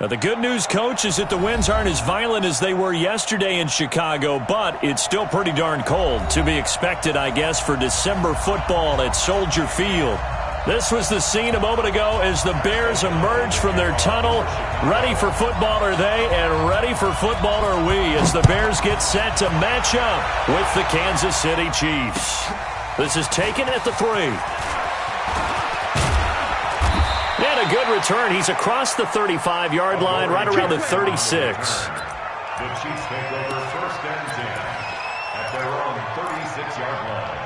Now, the good news, Coach, is that the winds aren't as violent as they were yesterday in Chicago, but it's still pretty darn cold. To be expected, I guess, for December football at Soldier Field. This was the scene a moment ago as the Bears emerge from their tunnel. Ready for football are they, and ready for football are we, as the Bears get set to match up with the Kansas City Chiefs. This is taken at the 3. And a good return. He's across the 35-yard line, right around the 36. The Chiefs take over 1st and 10 at their own 36-yard line.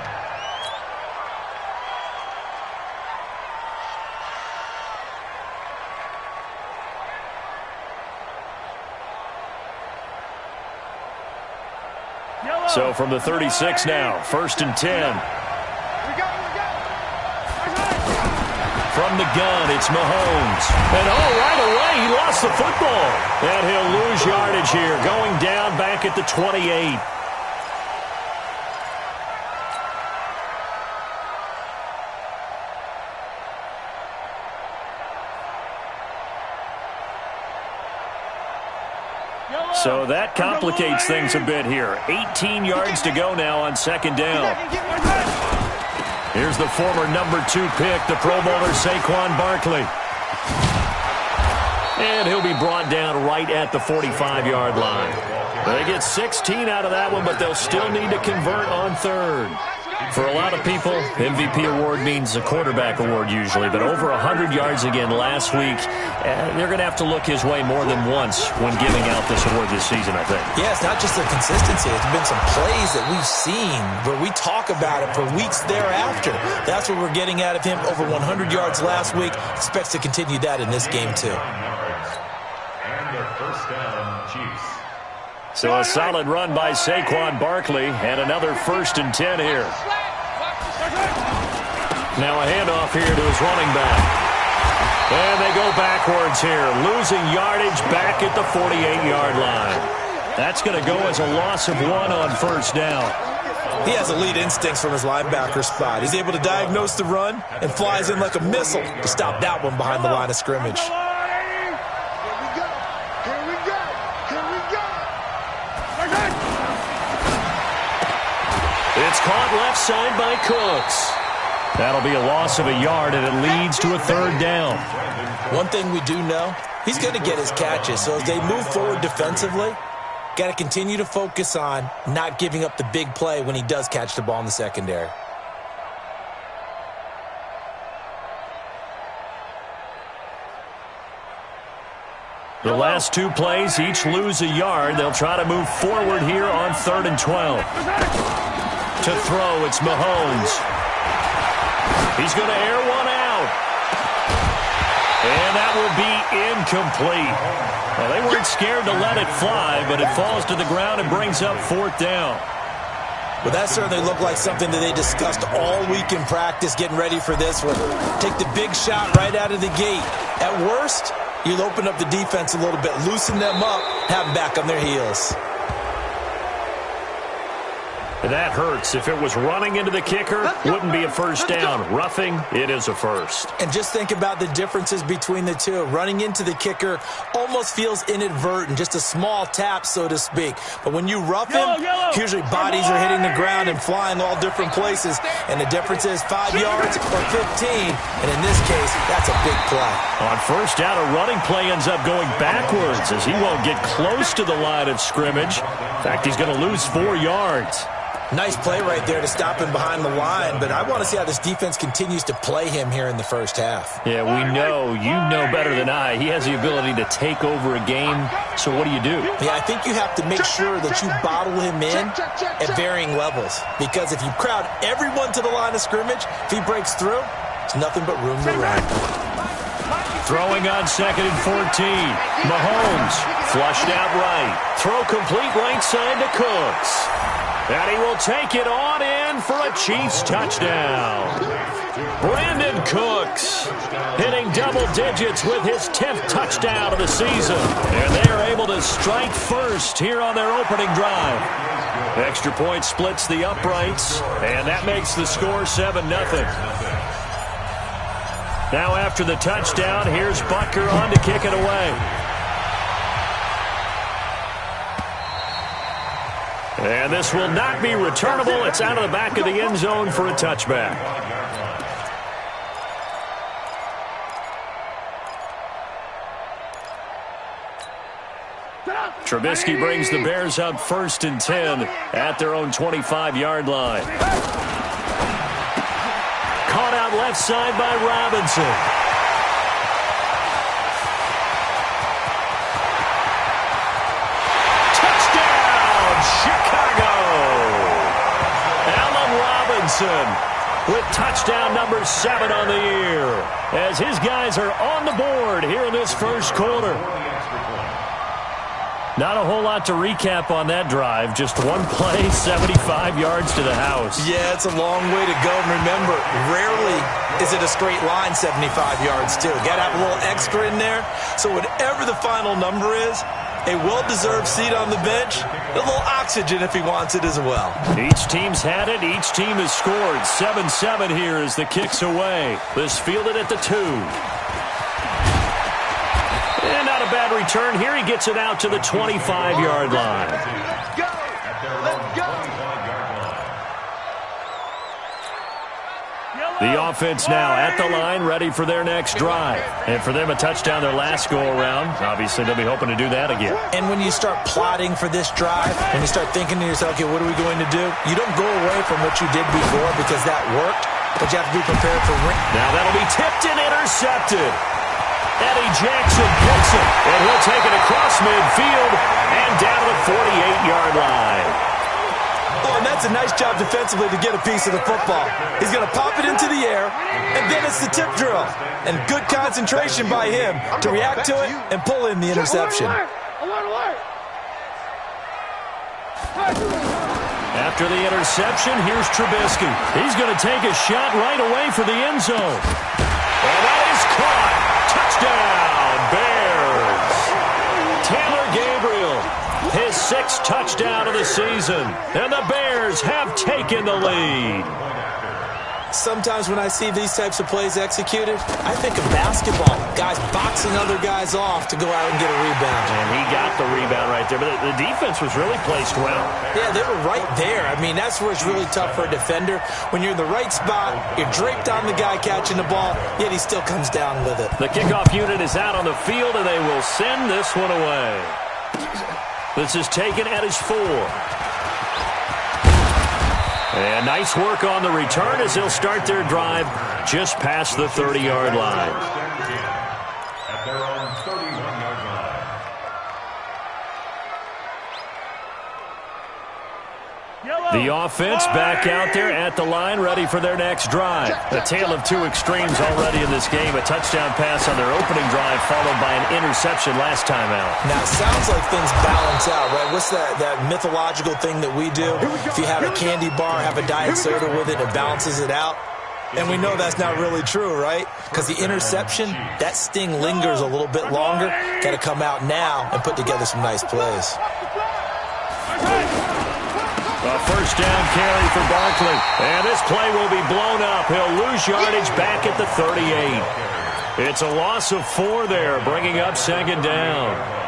So from the 36 now, 1st and 10. From the gun, it's Mahomes. And right away, he lost the football. And he'll lose yardage here, going down back at the 28. So that complicates things a bit here. 18 yards to go now on 2nd down. Here's the former number 2 pick, the Pro Bowler Saquon Barkley. And he'll be brought down right at the 45-yard line. They get 16 out of that one, but they'll still need to convert on 3rd. For a lot of people, MVP award means a quarterback award usually, but over 100 yards again last week, they're going to have to look his way more than once when giving out this award this season, I think. Yeah, it's not just the consistency. It's been some plays that we've seen where we talk about it for weeks thereafter. That's what we're getting out of him. Over 100 yards last week. Expects to continue that in this game, too. And the 1st down, Chiefs. So a solid run by Saquon Barkley, and another 1st and 10 here. Now a handoff here to his running back. And they go backwards here, losing yardage back at the 48-yard line. That's going to go as a loss of 1 on 1st down. He has elite instincts from his linebacker spot. He's able to diagnose the run and flies in like a missile to stop that one behind the line of scrimmage. It's caught left side by Cooks. That'll be a loss of a yard, and it leads to a 3rd down. One thing we do know, he's going to get his catches. So as they move forward defensively, got to continue to focus on not giving up the big play when he does catch the ball in the secondary. The last 2 plays each lose a yard. They'll try to move forward here on 3rd and 12. To throw, it's Mahomes. He's going to air one out. And that will be incomplete. Well, they weren't scared to let it fly, but it falls to the ground and brings up 4th down. Well, that certainly looked like something that they discussed all week in practice, getting ready for this one. Take the big shot right out of the gate. At worst, you'll open up the defense a little bit, loosen them up, have them back on their heels. That hurts. If it was running into the kicker, wouldn't be a 1st down. Roughing, it is a 1st. And just think about the differences between the two. Running into the kicker almost feels inadvertent, just a small tap, so to speak. But when you rough him, usually bodies are hitting the ground and flying all different places. And the difference is 5 yards or 15. And in this case, that's a big play. On 1st down, a running play ends up going backwards as he won't get close to the line of scrimmage. In fact, he's going to lose 4 yards. Nice play right there to stop him behind the line, but I want to see how this defense continues to play him here in the 1st half. Yeah, we know, you know better than I, he has the ability to take over a game, so what do? Yeah, I think you have to make sure that you bottle him in at varying levels, because if you crowd everyone to the line of scrimmage, if he breaks through, it's nothing but room to run. Throwing on 2nd and 14. Mahomes flushed out right. Throw complete right side to Cooks. And he will take it on in for a Chiefs touchdown. Brandon Cooks hitting double digits with his 10th touchdown of the season. And they are able to strike first here on their opening drive. Extra point splits the uprights, and that makes the score 7-0. Now after the touchdown, here's Butker on to kick it away. And this will not be returnable. It's out of the back of the end zone for a touchback. Trubisky brings the Bears up 1st and 10 at their own 25-yard line. Caught out left side by Robinson. Touchdown, Chicago! Allen Robinson with touchdown number 7 on the year as his guys are on the board here in this first quarter. Not a whole lot to recap on that drive. Just one play, 75 yards to the house. Yeah, it's a long way to go. And remember, rarely is it a straight line 75 yards, too. Got to have a little extra in there. So whatever the final number is, a well-deserved seat on the bench, a little oxygen if he wants it as well. Each team's had it. Each team has scored. 7-7 here as the kick's away. This fielded at the 2. And not a bad return here. He gets it out to the 25-yard line. The offense now at the line, ready for their next drive. And for them, a touchdown their last go-around. Obviously, they'll be hoping to do that again. And when you start plotting for this drive, when you start thinking to yourself, okay, what are we going to do? You don't go away from what you did before because that worked, but you have to be prepared for... Now that'll be tipped and intercepted. Eddie Jackson picks it, and he'll take it across midfield and down to the 48-yard line. Oh, and that's a nice job defensively to get a piece of the football. He's going to pop it into the air, and then it's the tip drill. And good concentration by him to react to it and pull in the interception. After the interception, here's Trubisky. He's going to take a shot right away for the end zone. And that is caught. Touchdown, Bears. Taylor Gabriel, his 6th touchdown of the season. And the Bears have taken the lead. Sometimes when I see these types of plays executed, I think of basketball. Guys boxing other guys off to go out and get a rebound. And he got the rebound right there. But the defense was really placed well. Yeah, they were right there. I mean, that's where it's really tough for a defender. When you're in the right spot, you're draped on the guy catching the ball, yet he still comes down with it. The kickoff unit is out on the field, and they will send this one away. This is taken at his 4. And nice work on the return as they'll start their drive just past the 30-yard line. At their own 31-yard line. The offense back out there at the line, ready for their next drive. A tale of 2 extremes already in this game. A touchdown pass on their opening drive, followed by an interception last time out. Now, it sounds like things balance out, right? What's that mythological thing that we do? If you have a candy bar, have a diet soda with it, it balances it out. And we know that's not really true, right? Because the interception, that sting lingers a little bit longer. Got to come out now and put together some nice plays. A first down carry for Barkley. And this play will be blown up. He'll lose yardage back at the 38. It's a loss of 4 there, bringing up 2nd down.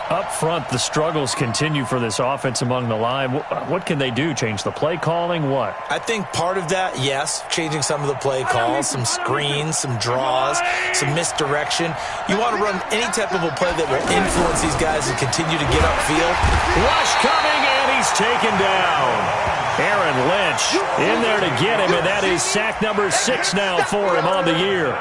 Up front, the struggles continue for this offense among the line. What can they do? Change the play calling? What? I think part of that, yes, changing some of the play calls, some screens, some draws, some misdirection. You want to run any type of a play that will influence these guys and continue to get upfield. Rush coming, and he's taken down. Aaron Lynch in there to get him, and that is sack number 6 now for him on the year.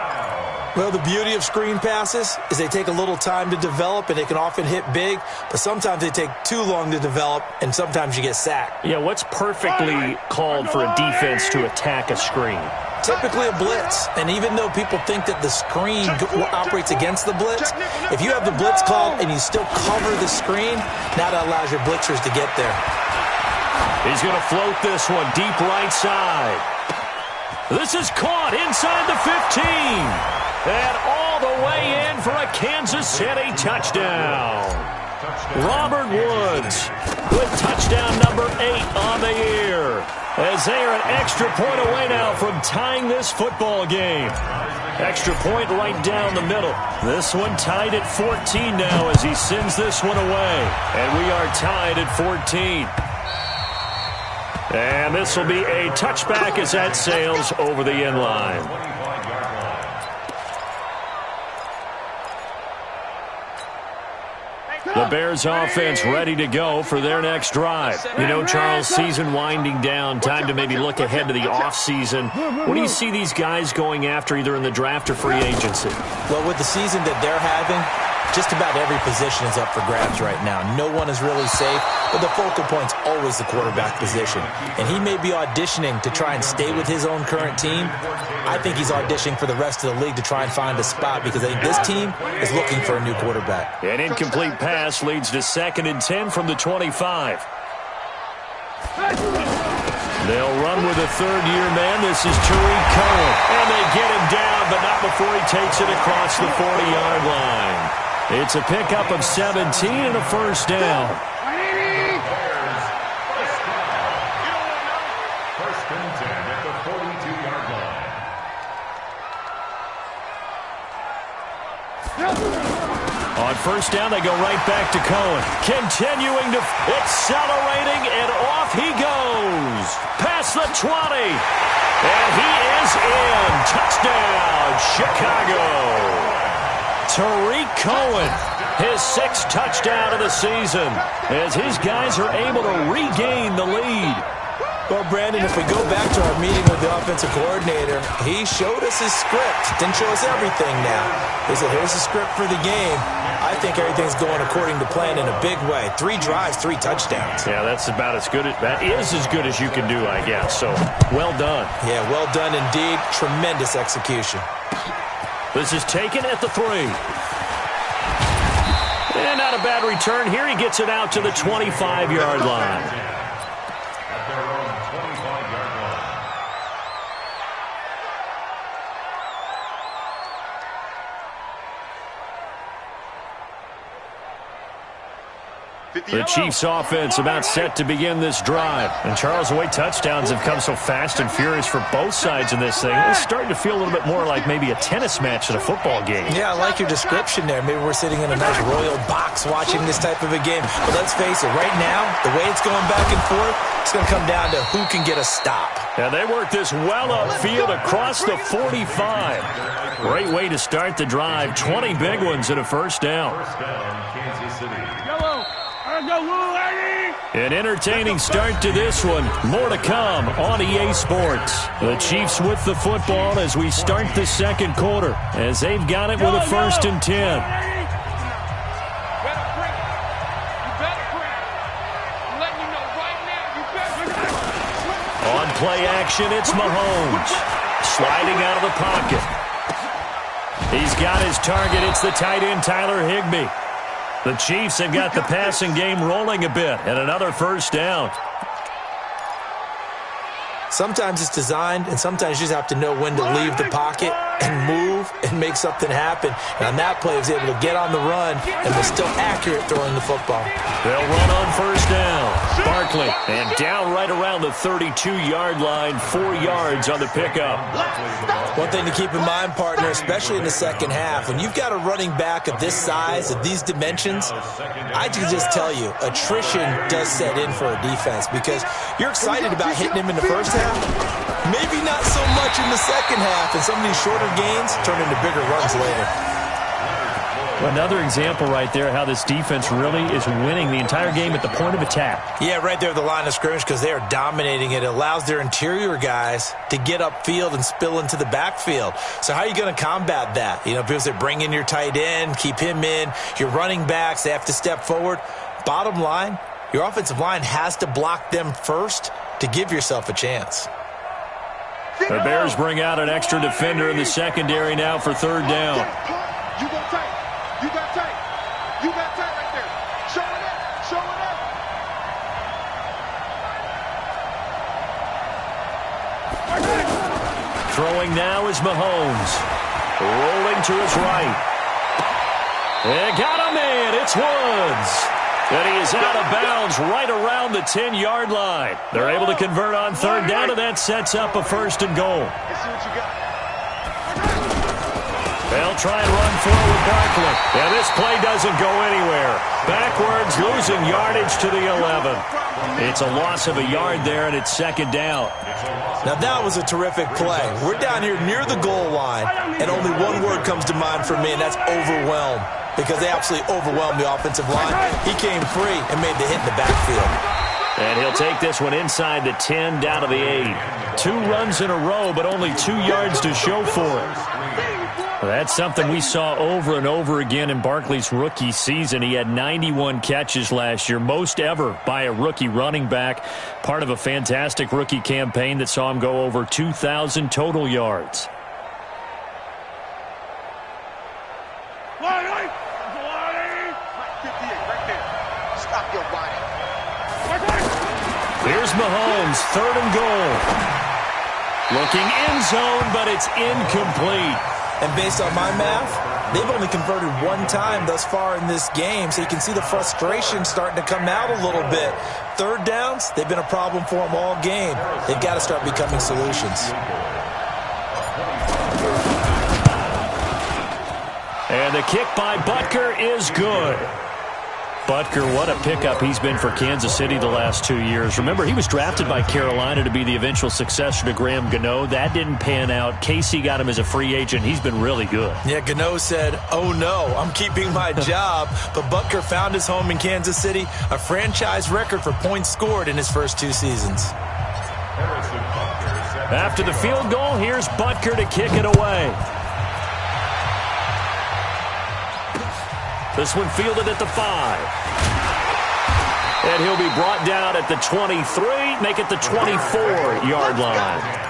Well, the beauty of screen passes is they take a little time to develop, and they can often hit big, but sometimes they take too long to develop, and sometimes you get sacked. Yeah, what's perfectly called for a defense to attack a screen? Typically a blitz, and even though people think that the screen operates against the blitz, if you have the blitz called and you still cover the screen, now that allows your blitzers to get there. He's going to float this one deep right side. This is caught inside the 15. And all the way in for a Kansas City touchdown. Robert Woods with touchdown number 8 on the year. As they are an extra point away now from tying this football game. Extra point right down the middle. This one tied at 14 now as he sends this one away. And we are tied at 14. And this will be a touchback as that sails over the end line. The Bears offense ready to go for their next drive. You know, Charles, season winding down, time to maybe look ahead to the offseason. What do you see these guys going after either in the draft or free agency? Well, with the season that they're having, just about every position is up for grabs right now. No one is really safe, but the focal point's always the quarterback position. And he may be auditioning to try and stay with his own current team. I think he's auditioning for the rest of the league to try and find a spot because I think this team is looking for a new quarterback. An incomplete pass leads to 2nd and 10 from the 25. They'll run with a third-year man. This is Tariq Cohen. And they get him down, but not before he takes it across the 40-yard line. It's a pickup of 17 and a first down. First and 10 at the 42-yard line. On first down, they go right back to Cohen. Continuing to accelerating, and off he goes. Past the 20. And he is in. Touchdown, Chicago. Tariq Cohen, his 6th touchdown of the season, as his guys are able to regain the lead. Well, Brandon, if we go back to our meeting with the offensive coordinator, he showed us his script. Didn't show us everything now. He said, here's the script for the game. I think everything's going according to plan in a big way. 3 drives, 3 touchdowns. Yeah, that's about as good. That is as good as you can do, I guess. So, well done. Yeah, well done indeed. Tremendous execution. This is taken at the 3. And not a bad return. Here he gets it out to the 25-yard line. At their own 25-yard line. The Chiefs offense about set to begin this drive. And Charles, the way touchdowns have come so fast and furious for both sides in this thing, it's starting to feel a little bit more like maybe a tennis match at a football game. Yeah, I like your description there. Maybe we're sitting in a nice royal box watching this type of a game. But let's face it, right now, the way it's going back and forth, it's going to come down to who can get a stop. And they work this well upfield across the 45. Great way to start the drive. 20 big ones and a first down. First down, Kansas City. An entertaining start to this one. More to come on EA Sports. The Chiefs with the football as we start the second quarter, as they've got it with a 1st and 10. On play action, it's Mahomes. Sliding out of the pocket. He's got his target. It's the tight end, Tyler Higbee. The Chiefs have got the passing game rolling a bit, and another first down. Sometimes it's designed, and sometimes you just have to know when to leave the pocket and move and make something happen. And on that play, he was able to get on the run and was still accurate throwing the football. They'll run on first down. Barkley, and down right around the 32-yard line, 4 yards on the pickup. One thing to keep in mind, partner, especially in the second half, when you've got a running back of this size, of these dimensions, I can just tell you, attrition does set in for a defense because you're excited about hitting him in the first half. Maybe not so much in the second half, and some of these shorter gains turn into bigger runs later. Another example right there how this defense really is winning the entire game at the point of attack. Yeah, right there at the line of scrimmage because they are dominating it. It allows their interior guys to get upfield and spill into the backfield. So how are you going to combat that? You know, because they bring in your tight end, keep him in, your running backs, they have to step forward. Bottom line, your offensive line has to block them first to give yourself a chance. The Bears bring out an extra defender in the secondary now for 3rd down. You got tight. You got tight. You got tight right there. Show it up. Show it up. Throwing now is Mahomes. Rolling to his right. They got him in. It's Woods. And he is out of bounds right around the 10-yard line. They're able to convert on 3rd down, and that sets up a 1st and goal. They'll try and run forward Barkley. And this play doesn't go anywhere. Backwards, losing yardage to the 11. It's a loss of a yard there, and it's second down. Now, that was a terrific play. We're down here near the goal line, and only one word comes to mind for me, and that's overwhelmed, because they absolutely overwhelmed the offensive line. He came free and made the hit in the backfield. And he'll take this one inside the 10, down to the 8. 2 runs in a row, but only 2 yards to show for it. Well, that's something we saw over and over again in Barkley's rookie season. He had 91 catches last year, most ever by a rookie running back. Part of a fantastic rookie campaign that saw him go over 2,000 total yards. Here's Mahomes, 3rd and goal. Looking end zone, but it's incomplete. And based on my math, they've only converted 1 time thus far in this game, so you can see the frustration starting to come out a little bit. 3rd downs, they've been a problem for them all game. They've got to start becoming solutions. And the kick by Butker is good. Butker, what a pickup he's been for Kansas City the last 2 years. Remember, he was drafted by Carolina to be the eventual successor to Graham Gano. That didn't pan out. Casey got him as a free agent. He's been really good. Yeah, Gano said, oh no, I'm keeping my job. But Butker found his home in Kansas City, a franchise record for points scored in his first 2 seasons. After the field goal, here's Butker to kick it away. This one fielded at the 5. And he'll be brought down at the 23, make it the 24-yard line.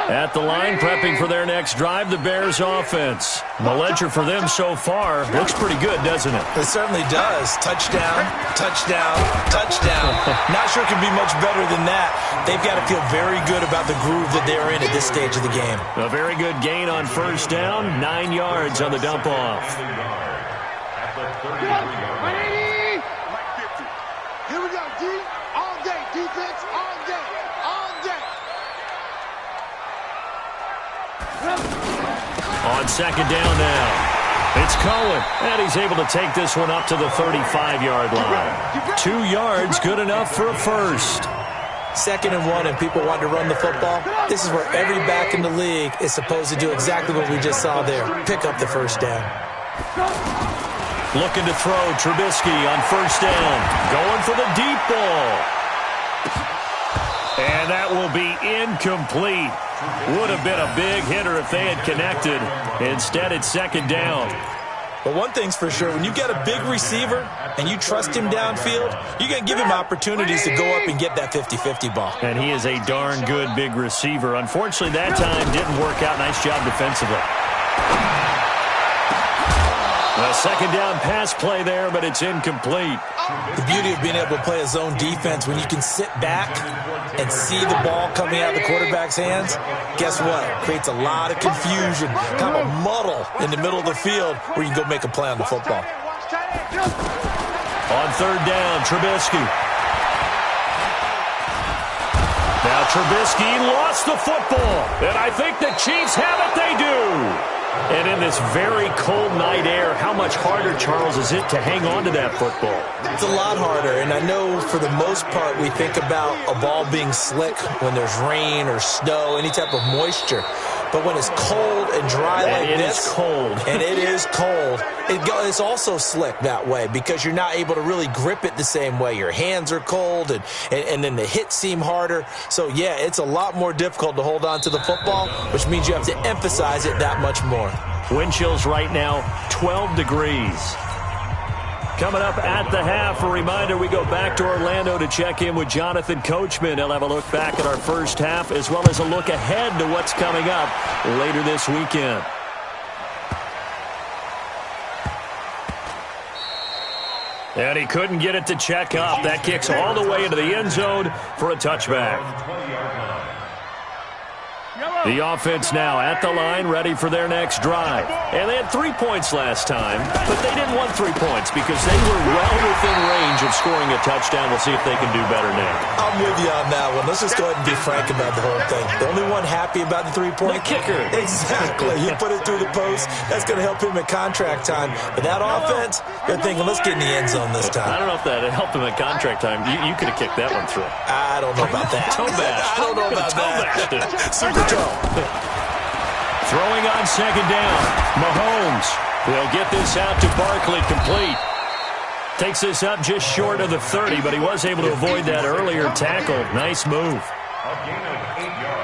At the line, prepping for their next drive, the Bears offense. The ledger for them so far looks pretty good, doesn't it? It certainly does. Touchdown, touchdown, touchdown. Not sure it can be much better than that. They've got to feel very good about the groove that they're in at this stage of the game. A very good gain on 1st down, 9 yards on the dump-off. Here we go, D. All day, defense, all day, all day. On 2nd down now. It's Cohen, and he's able to take this one up to the 35-yard line. 2 yards, good enough for a first. 2nd and 1, and people want to run the football. This is where every back in the league is supposed to do exactly what we just saw there. Pick up the 1st down. Looking to throw, Trubisky on 1st down. Going for the deep ball. And that will be incomplete. Would have been a big hitter if they had connected. Instead, it's 2nd down. But one thing's for sure, when you get a big receiver and you trust him downfield, you're going to give him opportunities to go up and get that 50-50 ball. And he is a darn good big receiver. Unfortunately, that time didn't work out. Nice job defensively. A 2nd down pass play there, but it's incomplete. The beauty of being able to play a zone defense, when you can sit back and see the ball coming out of the quarterback's hands, guess what? It creates a lot of confusion, kind of a muddle in the middle of the field where you can go make a play on the football. On 3rd down, Trubisky. Now Trubisky lost the football, and I think the Chiefs have it. They do. And in this very cold night air, how much harder, Charles, is it to hang on to that football? It's a lot harder, and I know for the most part we think about a ball being slick when there's rain or snow, any type of moisture. But when it's cold and dry like this, and it is cold, it's also slick that way because you're not able to really grip it the same way. Your hands are cold, and then the hits seem harder. So, yeah, it's a lot more difficult to hold on to the football, which means you have to emphasize it that much more. Wind chills right now, 12 degrees. Coming up at the half, a reminder, we go back to Orlando to check in with Jonathan Coachman. He'll have a look back at our first half as well as a look ahead to what's coming up later this weekend. And he couldn't get it to check up. That kicks all the way into the end zone for a touchback. The offense now at the line, ready for their next drive. And they had 3 points last time, but they didn't want 3 points because they were well within range of scoring a touchdown. We'll see if they can do better now. I'm with you on that one. Let's just go ahead and be frank about the whole thing. The only one happy about the 3-point? The kicker. Exactly. He put it through the post. That's going to help him at contract time. But that offense, they're thinking, let's get in the end zone this time. I don't know if that helped him at contract time. You could have kicked that one through. I don't know about that. Toe bash. I don't know about that. Super toe. Throwing on second down. Mahomes will get this out to Barkley, complete. Takes this up just short of the 30, but he was able to avoid that earlier tackle. Nice move.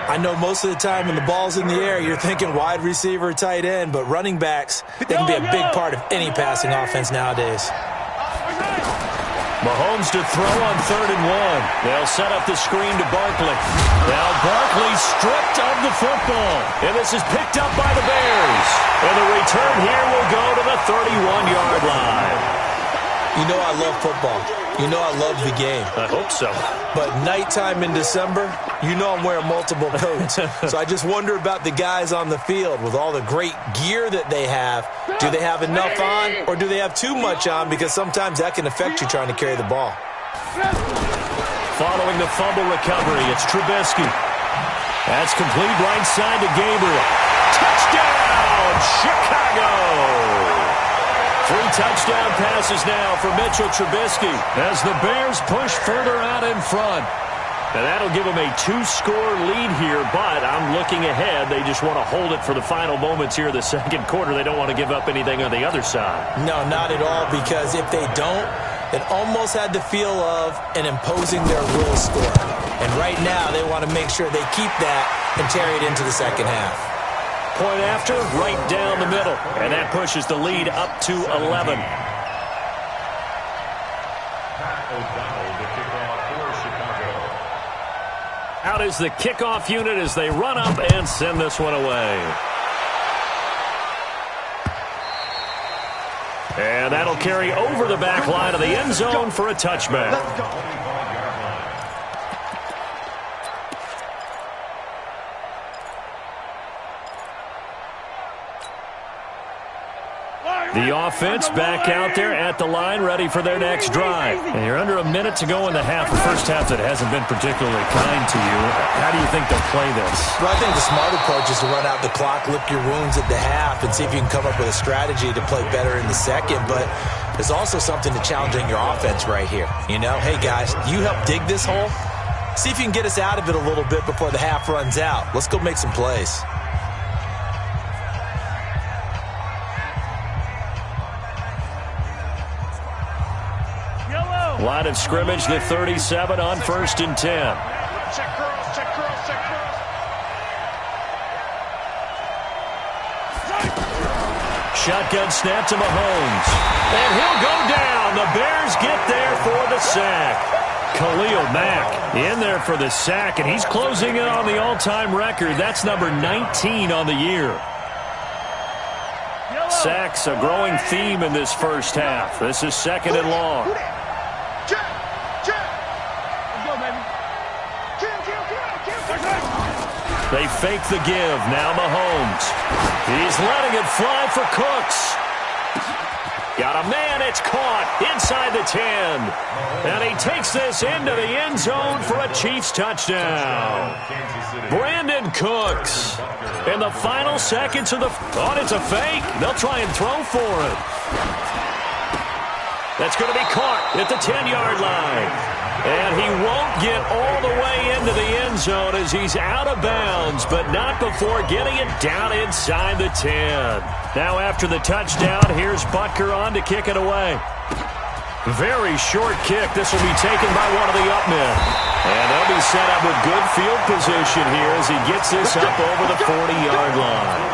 I know most of the time when the ball's in the air, you're thinking wide receiver, tight end, but running backs, they can be a big part of any passing offense nowadays. Mahomes to throw on 3rd and 1. They'll set up the screen to Barkley. Now Barkley stripped of the football. And this is picked up by the Bears. And the return here will go to the 31-yard line. You know I love football. You know I love the game. I hope so. But nighttime in December, you know I'm wearing multiple coats. So I just wonder about the guys on the field with all the great gear that they have. Do they have enough on or do they have too much on? Because sometimes that can affect you trying to carry the ball. Following the fumble recovery, it's Trubisky. That's complete right side to Gabriel. Touchdown, Chicago! 3 touchdown passes now for Mitchell Trubisky as the Bears push further out in front. And that'll give them a 2-score lead here, but I'm looking ahead. They just want to hold it for the final moments here of the second quarter. They don't want to give up anything on the other side. No, not at all, because if they don't, it almost had the feel of an imposing their will score. And right now, they want to make sure they keep that and carry it into the second half. Point after, right down the middle. And that pushes the lead up to 11. Out is the kickoff unit as they run up and send this one away. And that'll carry over the back line of the end zone for a touchback. The offense back out there at the line, ready for their next drive. And you're under a minute to go in the half. The first half that hasn't been particularly kind to you. How do you think they'll play this? Well, I think the smart approach is to run out the clock, lick your wounds at the half, and see if you can come up with a strategy to play better in the second. But there's also something to challenging your offense right here. You know, hey, guys, you help dig this hole. See if you can get us out of it a little bit before the half runs out. Let's go make some plays. Line of scrimmage, the 37 on 1st and 10. Check cross, check cross, check cross. Shotgun snap to Mahomes. And he'll go down. The Bears get there for the sack. Khalil Mack in there for the sack, and he's closing in on the all-time record. That's number 19 on the year. Sacks, a growing theme in this first half. This is 2nd and long. They fake the give. Now Mahomes. He's letting it fly for Cooks. Got a man. It's caught inside the 10. And he takes this into the end zone for a Chiefs touchdown. Brandon Cooks. In the final seconds of the... Oh, it's a fake. They'll try and throw for it. That's going to be caught at the 10-yard line. And he won't get all the way into the end zone as he's out of bounds, but not before getting it down inside the 10. Now after the touchdown, here's Butker on to kick it away. Very short kick. This will be taken by one of the up men. And they'll be set up with good field position here as he gets this up over the 40-yard line.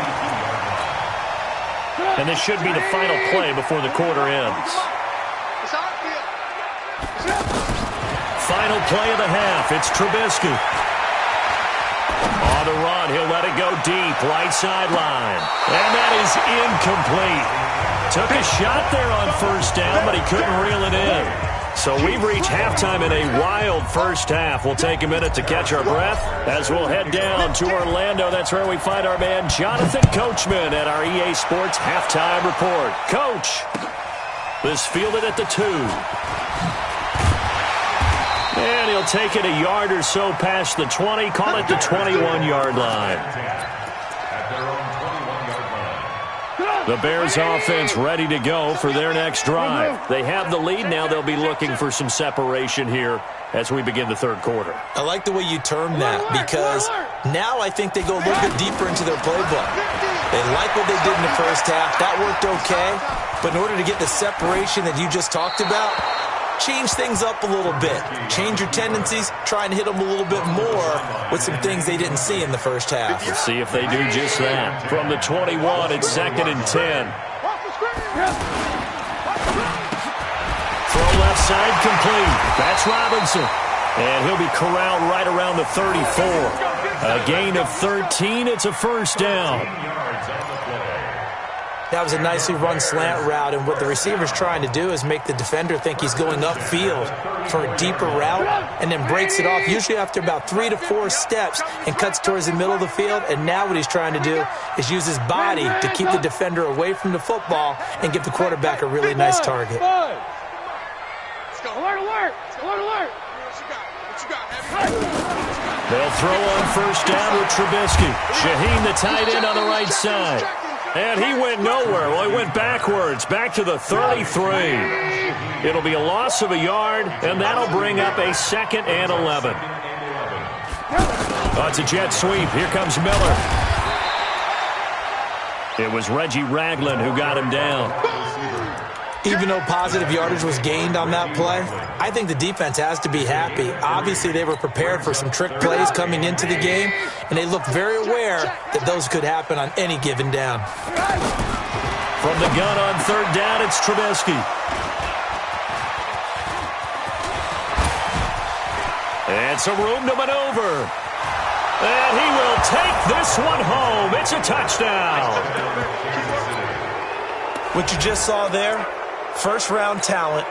And this should be the final play before the quarter ends. Final play of the half. It's Trubisky. On the run, he'll let it go deep, right sideline. And that is incomplete. Took a shot there on 1st down, but he couldn't reel it in. So we've reached halftime in a wild first half. We'll take a minute to catch our breath as we'll head down to Orlando. That's where we find our man Jonathan Coachman at our EA Sports Halftime Report. Coach, this fielded at the 2. And he'll take it a yard or so past the 20, call it the 21-yard line. The Bears offense ready to go for their next drive. They have the lead. Now they'll be looking for some separation here as we begin the third quarter. I like the way you termed that because now I think they go a little bit deeper into their playbook. They like what they did in the first half. That worked okay. But in order to get the separation that you just talked about, change things up a little bit. Change your tendencies. Try and hit them a little bit more with some things they didn't see in the first half. Let's see if they do just that. From the 21, it's 2nd and 10. Throw left side complete. That's Robinson. And he'll be corralled right around the 34. A gain of 13. It's a first down. That was a nicely run slant route, and what the receiver's trying to do is make the defender think he's going upfield for a deeper route and then breaks it off, usually after about 3 to 4 steps, and cuts towards the middle of the field. And now what he's trying to do is use his body to keep the defender away from the football and give the quarterback a really nice target. Let's go. Alert. They'll throw on first down with Trubisky. Shaheen, the tight end, on the right side. And he went nowhere. Well, he went backwards, back to the 33. It'll be a loss of a yard, and that'll bring up a 2nd and 11. Oh, it's a jet sweep. Here comes Miller. It was Reggie Ragland who got him down. Even though positive yardage was gained on that play, I think the defense has to be happy. Obviously, they were prepared for some trick plays coming into the game, and they looked very aware that those could happen on any given down. From the gun on third down, it's Trubisky. And some room to maneuver. And he will take this one home. It's a touchdown. What you just saw there, first-round talent,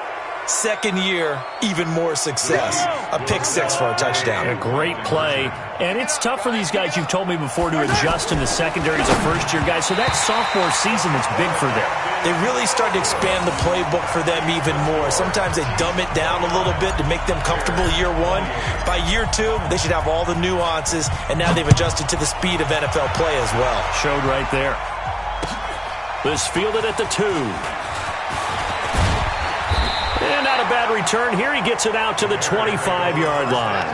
second year, even more success. A pick 6 for a touchdown. A great play. And it's tough for these guys, you've told me before, to adjust in the secondary as a first-year guy. So that sophomore season is big for them. They really start to expand the playbook for them even more. Sometimes they dumb it down a little bit to make them comfortable year 1. By year 2, they should have all the nuances, and now they've adjusted to the speed of NFL play as well. Showed right there. This fielded at the 2. And not a bad return. Here he gets it out to the 25-yard line.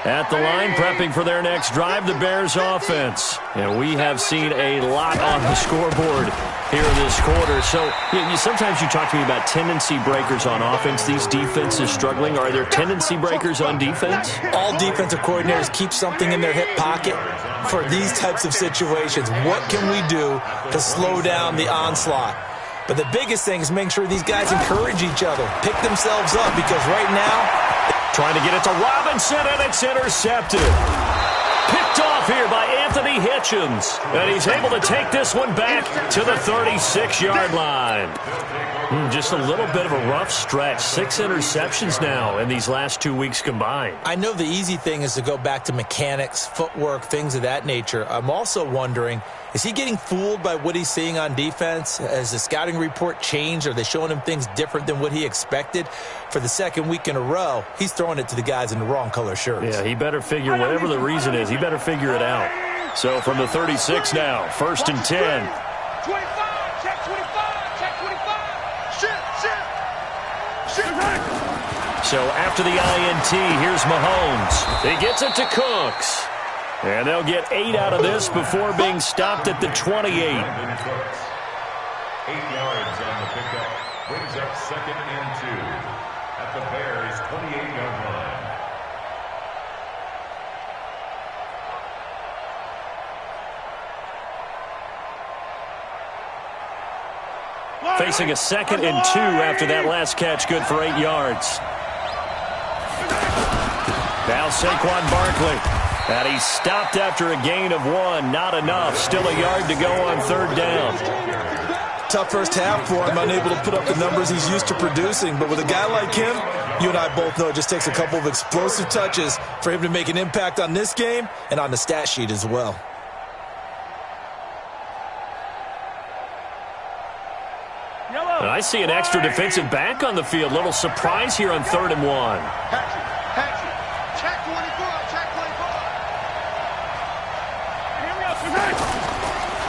At the line, prepping for their next drive, the Bears offense. And we have seen a lot on the scoreboard here this quarter. So sometimes you talk to me about tendency breakers on offense. These defenses struggling. Are there tendency breakers on defense? All defensive coordinators keep something in their hip pocket for these types of situations. What can we do to slow down the onslaught? But the biggest thing is making sure these guys encourage each other, pick themselves up, because right now, trying to get it to Robinson, and it's intercepted. Picked off here by Anthony Hitchens. And he's able to take this one back to the 36-yard line. Just a little bit of a rough stretch. 6 interceptions now in these last 2 weeks combined. I know the easy thing is to go back to mechanics, footwork, things of that nature. I'm also wondering, is he getting fooled by what he's seeing on defense? Has the scouting report changed? Are they showing him things different than what he expected? For the second week in a row, he's throwing it to the guys in the wrong color shirts. Yeah, he better figure, whatever the reason is, he better figure it out. So from the 36 now, 1st and 10. 25, check 25, check 25. Shit. So after the INT, here's Mahomes. He gets it to Cooks. And they'll get 8 out of this before being stopped at the 28. 8 yards on the pickup. Brings up 2nd and 2 at the Bears' 28-yard line. Facing a 2nd and 2 after that last catch, good for 8 yards. Now Saquon Barkley. And he's stopped after a gain of 1. Not enough. Still a yard to go on 3rd down. tough first half for him, unable to put up the numbers he's used to producing. But with a guy like him, you and I both know it just takes a couple of explosive touches for him to make an impact on this game and on the stat sheet as well. And I see an extra defensive back on the field. Little surprise here on 3rd and 1. Check 24, check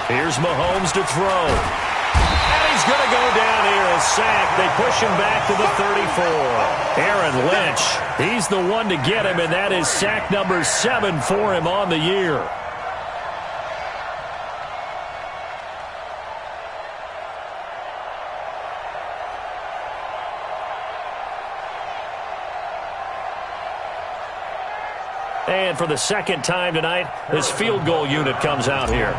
24. Here's Mahomes to throw. And he's going to go down here. A sack. They push him back to the 34. Aaron Lynch, he's the one to get him, and that is sack number 7 for him on the year. And for the second time tonight, his field goal unit comes out here.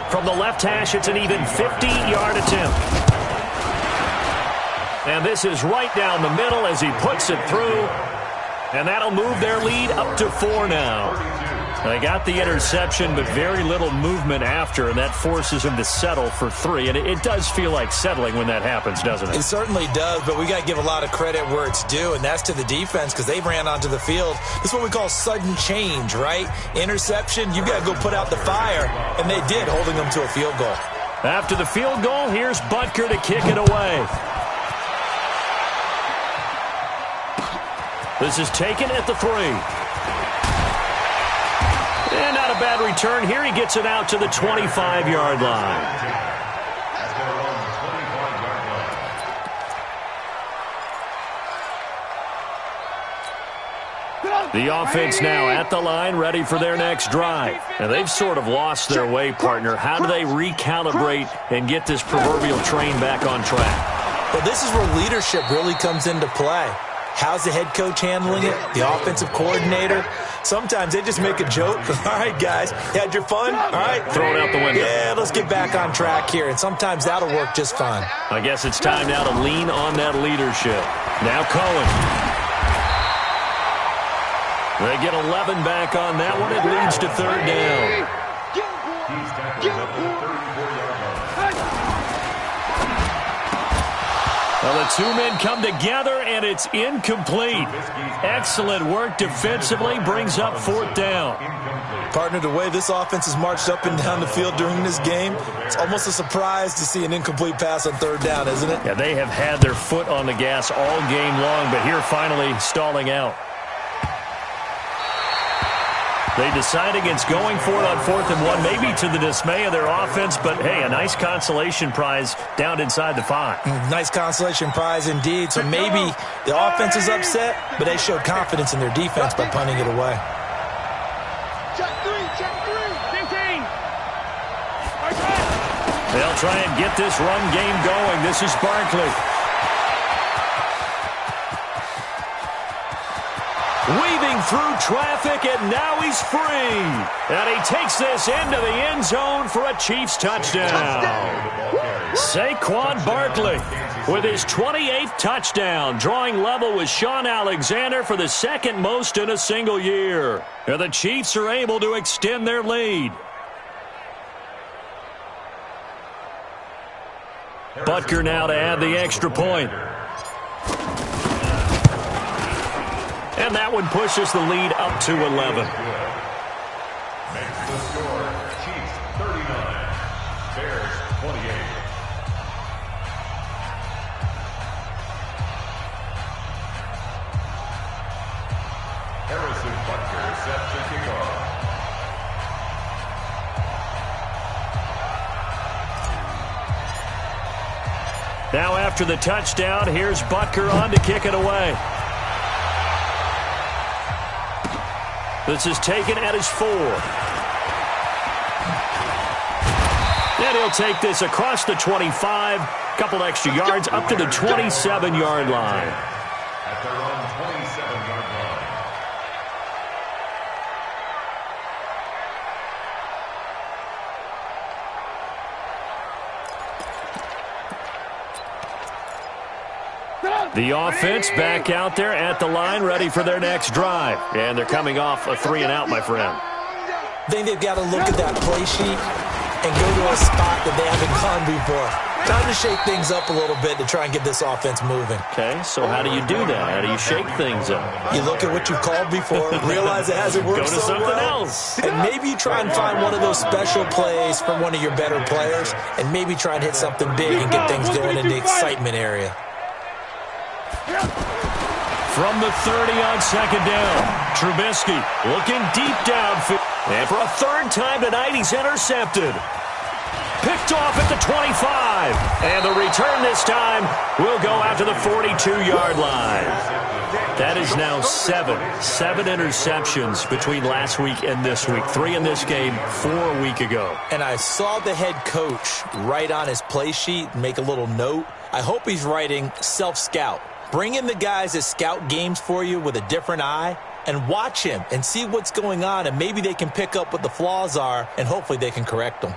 From the left hash, it's an even 50-yard attempt. And this is right down the middle as he puts it through. And that'll move their lead up to 4 now. They got the interception, but very little movement after, and that forces him to settle for 3. And it does feel like settling when that happens, doesn't it? It certainly does, but we got to give a lot of credit where it's due, and that's to the defense because they ran onto the field. This is what we call sudden change, right? Interception, you got to go put out the fire, and they did, holding them to a field goal. After the field goal, here's Butker to kick it away. This is taken at the 3. And not a bad return here. He gets it out to the 25-yard line. The offense now at the line, ready for their next drive. And they've sort of lost their way, partner. How do they recalibrate and get this proverbial train back on track? Well, this is where leadership really comes into play. How's the head coach handling it? The offensive coordinator? Sometimes they just make a joke. All right, guys, you had your fun? All right. Throw it out the window. Yeah, let's get back on track here. And sometimes that'll work just fine. I guess it's time now to lean on that leadership. Now Cohen. They get 11 back on that one. It leads to 3rd down. He's tackled up to the 34-yard line. Well, the 2 men come together, and it's incomplete. Excellent work defensively, brings up 4th down. Partner, the way this offense has marched up and down the field during this game, it's almost a surprise to see an incomplete pass on 3rd down, isn't it? Yeah, they have had their foot on the gas all game long, but here finally stalling out. They decide against going for it on 4th and 1, maybe to the dismay of their offense, but hey, a nice consolation prize down inside the 5. Nice consolation prize indeed. So maybe the offense is upset, but they showed confidence in their defense by punting it away. Check 3, check 3. 15. They'll try and get this run game going. This is Barkley. Weaving through traffic, and now he's free. And he takes this into the end zone for a Chiefs touchdown. Saquon Barkley with his 28th touchdown, drawing level with Shaun Alexander for the 2nd most in a single year. And the Chiefs are able to extend their lead. Butker now to add the extra point. And that one pushes the lead up to 11. Makes the score Chiefs 39, Bears 28. Harrison Butker set to kick off. Now after the touchdown, here's Butker on to kick it away. This is taken at his 4. And he'll take this across the 25. Couple extra yards up to the 27-yard line. At their own 27-yard line. The offense back out there at the line, ready for their next drive. And they're coming off a 3-and-out, my friend. I think they've got to look at that play sheet and go to a spot that they haven't gone before. Time to shake things up a little bit to try and get this offense moving. Okay, so how do you do that? How do you shake things up? You look at what you've called before, realize it hasn't worked so well. Go to something else. And maybe you try and find one of those special plays from one of your better players, and maybe try and hit something big and get things going in the excitement area. From the 30 on second down, Trubisky looking deep downfield. And for a third time tonight, he's intercepted. Picked off at the 25. And the return this time will go out to the 42-yard line. That is now seven interceptions between last week and this week. 3 in this game, 4 a week ago. And I saw the head coach write on his play sheet and make a little note. I hope he's writing self-scout. Bring in the guys that scout games for you with a different eye and watch him and see what's going on, and maybe they can pick up what the flaws are, and hopefully they can correct them.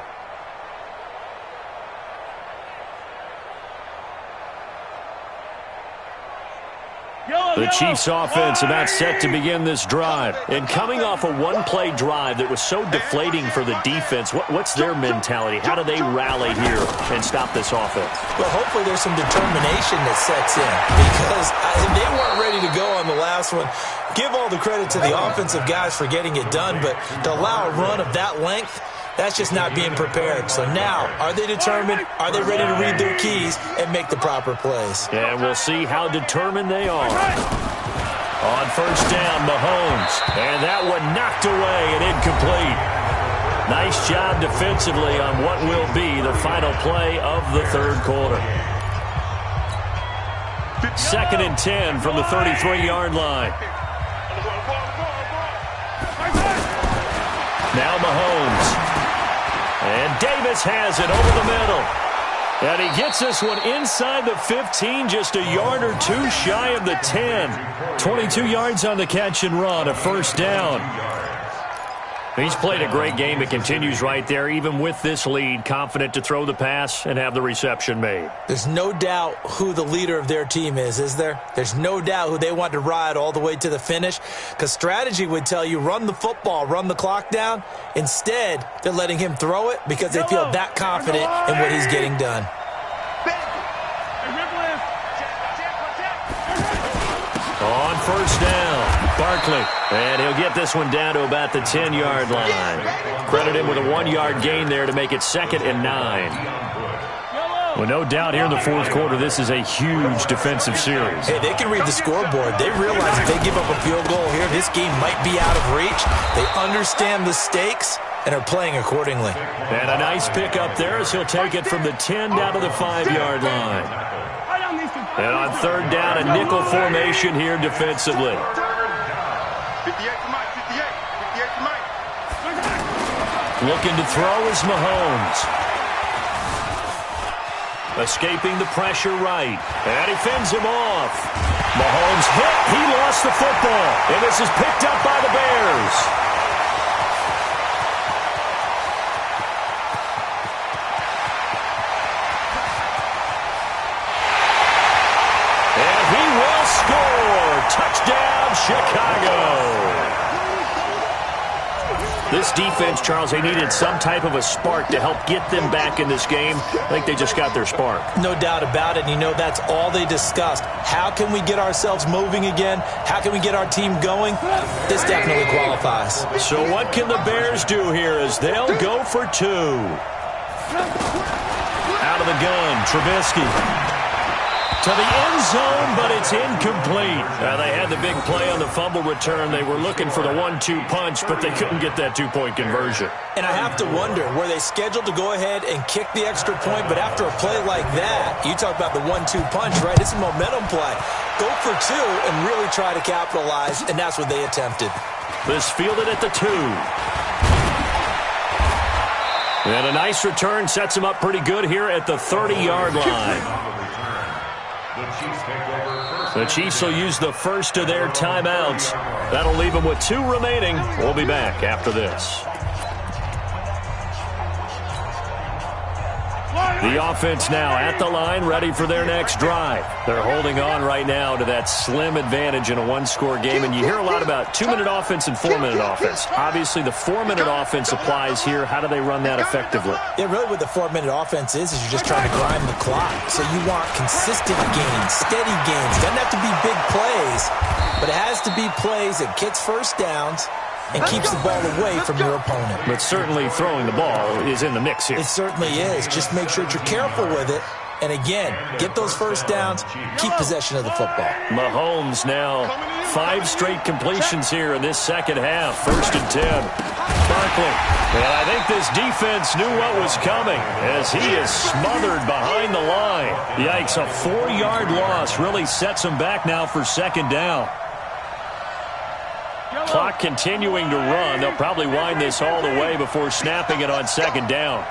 The Chiefs offense about set to begin this drive. And coming off a one-play drive that was so deflating for the defense, what's their mentality? How do they rally here and stop this offense? Well, hopefully there's some determination that sets in, because they weren't ready to go on the last one. Give all the credit to the offensive guys for getting it done, but to allow a run of that length, that's just not being prepared. So now, are they determined? Are they ready to read their keys and make the proper plays? And we'll see how determined they are. On first down, Mahomes. And that one knocked away and incomplete. Nice job defensively on what will be the final play of the third quarter. 2nd and 10 from the 33-yard line. Now Mahomes. And Davis has it over the middle. And he gets this one inside the 15, just a yard or two shy of the 10. 22 yards on the catch and run, a first down. He's played a great game. It continues right there, even with this lead, confident to throw the pass and have the reception made. There's no doubt who the leader of their team is there? There's no doubt who they want to ride all the way to the finish, because strategy would tell you run the football, run the clock down. Instead, they're letting him throw it because they feel that confident in what he's getting done. On first down, Barkley. And he'll get this one down to about the 10-yard line. Credit him with a 1-yard gain there to make it 2nd and 9. Well, no doubt here in the fourth quarter, this is a huge defensive series. Hey, they can read the scoreboard. They realize if they give up a field goal here, this game might be out of reach. They understand the stakes and are playing accordingly. And a nice pick up there as he'll take it from the 10 down to the 5-yard line. And on third down, a nickel formation here defensively. 58 to Mike, 58 to Mike. Looking to throw is Mahomes. Escaping the pressure right. And he fends him off. Mahomes hit. He lost the football. And this is picked up by the Bears. Touchdown, Chicago. This defense, Charles, they needed some type of a spark to help get them back in this game. I think they just got their spark. No doubt about it. And you know, that's all they discussed. How can we get ourselves moving again? How can we get our team going? This definitely qualifies. So what can the Bears do here as they'll go for 2? Out of the gun, Trubisky. To the end zone, but it's incomplete. They had the big play on the fumble return. They were looking for the 1-2 punch, but they couldn't get that 2-point conversion. And I have to wonder, were they scheduled to go ahead and kick the extra point? But after a play like that, you talk about the 1-2 punch, right? It's a momentum play. Go for 2 and really try to capitalize, and that's what they attempted. This fielded at the 2. And a nice return sets him up pretty good here at the 30-yard line. The Chiefs will use the first of their timeouts. That'll leave them with 2 remaining. We'll be back after this. The offense now at the line, ready for their next drive. They're holding on right now to that slim advantage in a one-score game, and you hear a lot about 2-minute offense and 4-minute offense. Obviously, the 4-minute offense applies here. How do they run that effectively? Yeah, really what the 4-minute offense is you're just trying to grind the clock. So you want consistent gains, steady gains. Doesn't have to be big plays, but it has to be plays that gets first downs and keeps the ball away from your opponent. But certainly throwing the ball is in the mix here. It certainly is. Just make sure that you're careful with it. And again, get those first downs, keep possession of the football. Mahomes now 5 straight completions here in this second half. 1st and 10. Barkley. And I think this defense knew what was coming as he is smothered behind the line. Yikes, a 4-yard loss really sets him back now for 2nd down. Clock continuing to run. They'll probably wind this all the way before snapping it on 2nd down.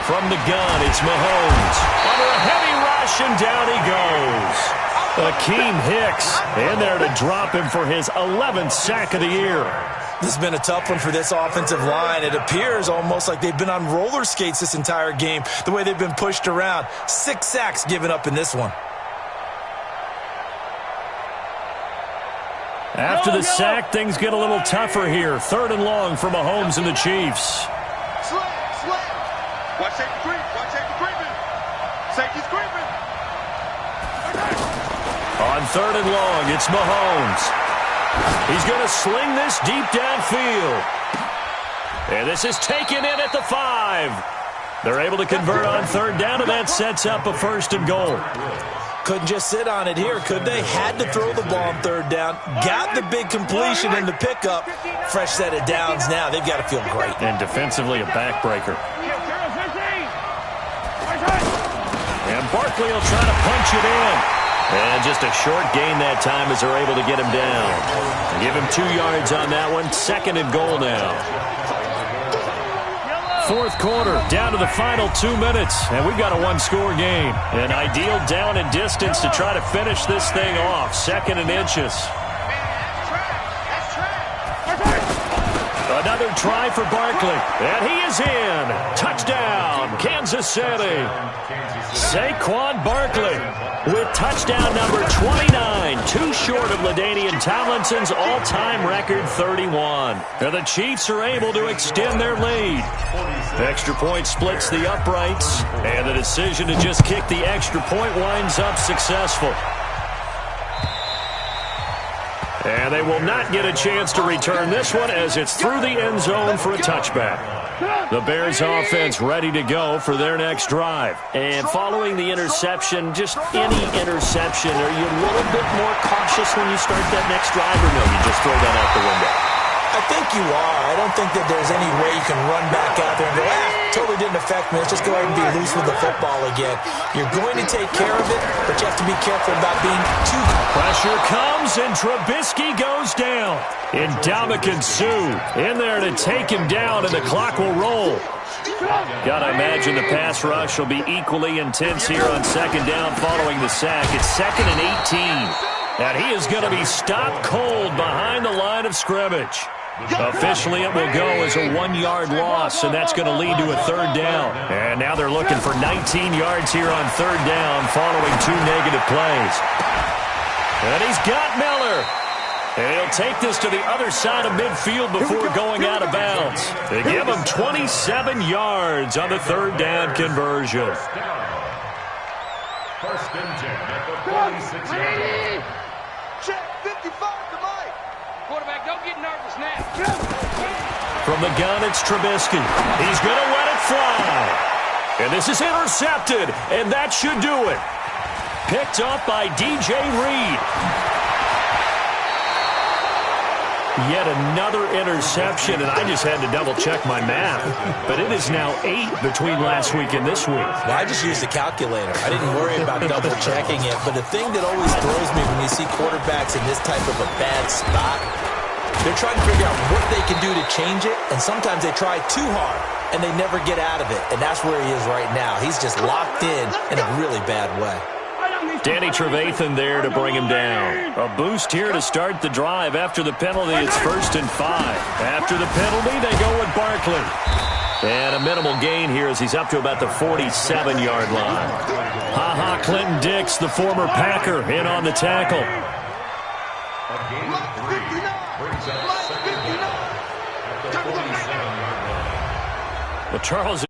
From the gun, it's Mahomes. Under a heavy rush, and down he goes. Akeem Hicks in there to drop him for his 11th sack of the year. This has been a tough one for this offensive line. It appears almost like they've been on roller skates this entire game, the way they've been pushed around. 6 sacks given up in this one. After the sack, things get a little tougher here. 3rd and long for Mahomes and the Chiefs. Watch safety creep. Watch safety creeping. Safety's creeping. On 3rd and long, it's Mahomes. He's going to sling this deep downfield. And this is taken in at the 5. They're able to convert on 3rd down, and that sets up a 1st and goal. Couldn't just sit on it here, could they? Had to throw the ball on 3rd down. Got the big completion in the pickup. Fresh set of downs now. They've got to feel great. And defensively, a backbreaker. And Barkley will try to punch it in. And just a short gain that time as they're able to get him down. Give him 2 yards on that one. 2nd and goal now. 4th quarter, down to the final 2 minutes, and we've got a 1-score game. An ideal down and distance to try to finish this thing off. 2nd and inches. Another try for Barkley, and he is in. Touchdown, Kansas City. Saquon Barkley with touchdown number 29, too short of LaDainian Tomlinson's all-time record 31. And the Chiefs are able to extend their lead. Extra point splits the uprights, and the decision to just kick the extra point winds up successful. And they will not get a chance to return this one as it's through the end zone for a touchback. The Bears offense ready to go for their next drive. And following the interception, just any interception, are you a little bit more cautious when you start that next drive, or no, you just throw that out the window? I think you are. I don't think that there's any way you can run back out there and go, totally didn't affect me. Let's just go ahead and be loose with the football again. You're going to take care of it, but you have to be careful about being too high. Pressure comes, and Trubisky goes down. Ndamukong Suh in there to take him down, and the clock will roll. Gotta imagine the pass rush will be equally intense here on 2nd down following the sack. It's 2nd and 18. And he is going to be stopped cold behind the line of scrimmage. Officially, it will go as a 1-yard loss, and that's going to lead to a 3rd down. And now they're looking for 19 yards here on 3rd down following 2 negative plays. And he's got Miller. And he'll take this to the other side of midfield before going out of bounds. They give him 27 yards on the 3rd down conversion. 1st and 10 at the 46-yard line. Check 55 to Mike. Quarterback, don't get nervous now. From the gun, it's Trubisky. He's going to let it fly. And this is intercepted, and that should do it. Picked up by DJ Reed. Yet another interception, and I just had to double-check my math. But it is now 8 between last week and this week. Well, I just used a calculator. I didn't worry about double-checking it. But the thing that always throws me when you see quarterbacks in this type of a bad spot, they're trying to figure out what they can do to change it, and sometimes they try too hard, and they never get out of it. And that's where he is right now. He's just locked in a really bad way. Danny Trevathan there to bring him down. A boost here to start the drive. After the penalty, it's 1st and 5. After the penalty, they go with Barkley. And a minimal gain here as he's up to about the 47-yard line. Ha-ha, Clinton Dix, the former Packer, in on the tackle. A gain of 3 brings up 2nd down at the 47-yard line. Well, Charles...